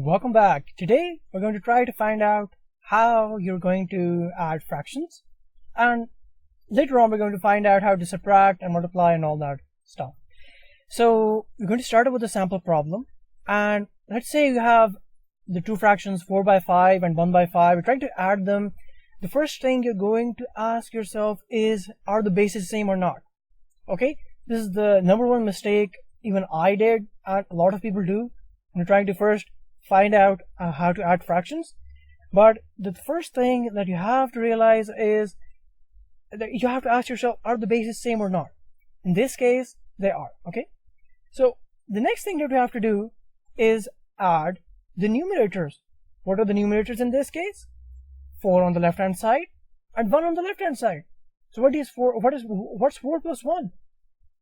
Welcome back. Today we're going to try to find out how you're going to add fractions, and later on we're going to find out how to subtract and multiply and all that stuff. So we're going to start with a sample problem, and let's say you have the two fractions 4 by 5 and 1 by 5. We're trying to add them. The first thing you're going to ask yourself is, are the bases same or not? Okay, this is the number one mistake even I did, and a lot of people do. You're trying to first find out how to add fractions, but the first thing that you have to realize is that you have to ask yourself, are the bases same or not? In this case, they are. Okay, so the next thing that you have to do is add the numerators. What are the numerators in this case? 4 on the left hand side and 1 on the left hand side. So what is 4? What's 4 plus 1?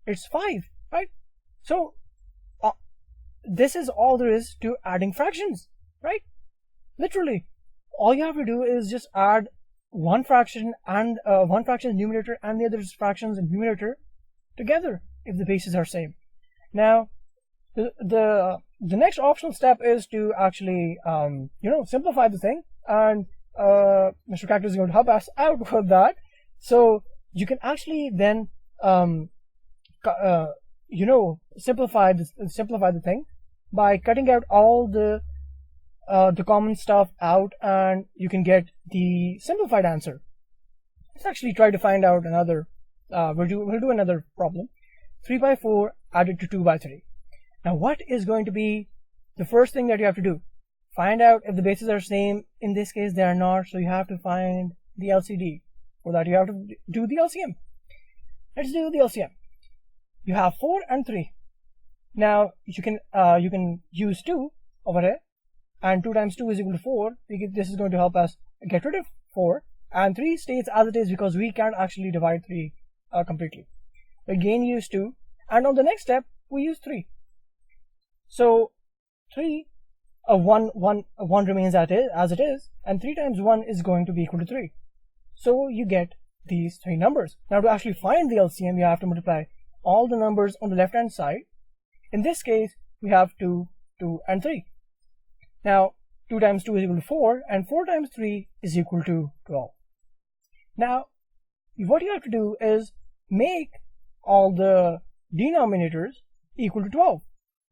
It's 5, right? So this is all there is to adding fractions, right? Literally, all you have to do is just add one fraction and one fraction numerator and the other fractions in numerator together if the bases are same. Now, the next optional step is to actually simplify the thing, and Mr. Cactus is going to help us out with that. So you can actually then simplify the thing by cutting out all the common stuff out, and you can get the simplified answer. Let's actually try to find out another. We'll do another problem. 3 by 4 added to 2 by 3. Now, what is going to be the first thing that you have to do? Find out if the bases are same. In this case, they are not, so you have to find the LCD. For that, you have to do the LCM. Let's do the LCM. You have 4 and 3. Now you can use 2 over here, and 2 times 2 is equal to 4. This is going to help us get rid of 4, and 3 stays as it is because we can't actually divide 3 completely. Again, use 2, and on the next step we use 3. So 1 remains as it is, and 3 times 1 is going to be equal to 3. So you get these 3 numbers. Now to actually find the LCM, you have to multiply all the numbers on the left hand side. In this case, we have 2, 2, and 3. Now 2 times 2 is equal to 4, and 4 times 3 is equal to 12. Now what you have to do is make all the denominators equal to 12.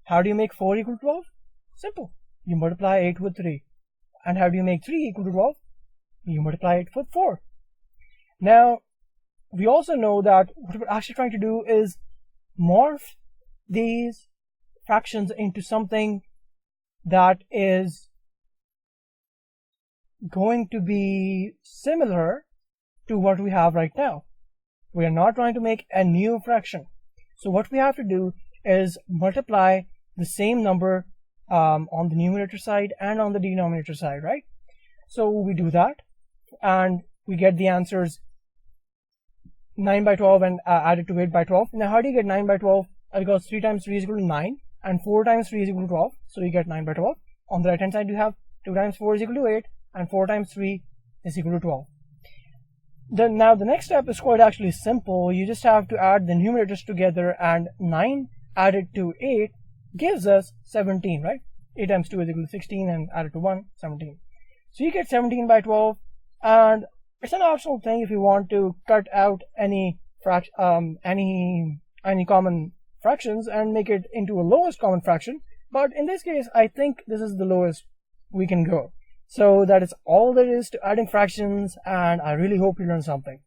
How do you make 4 equal to 12? Simple. You multiply 8 with 3. And how do you make 3 equal to 12? You multiply it with 4. Now, we also know that what we're actually trying to do is morph these fractions into something that is going to be similar to what we have right now. We are not trying to make a new fraction. So what we have to do is multiply the same number on the numerator side and on the denominator side, right? So we do that, and we get the answers 9 by 12 and added to 8 by 12. Now how do you get 9 by 12? Because 3 times 3 is equal to 9, and 4 times 3 is equal to 12, so you get 9 by 12. On the right hand side you have 2 times 4 is equal to 8, and 4 times 3 is equal to 12. Now the next step is quite actually simple. You just have to add the numerators together, and 9 added to 8 gives us 17, right? 8 times 2 is equal to 16, and added to 1, 17. So you get 17 by 12, and it's an optional thing if you want to cut out any common fractions and make it into a lowest common fraction. But in this case, I think this is the lowest we can go. So that is all there is to adding fractions, and I really hope you learned something.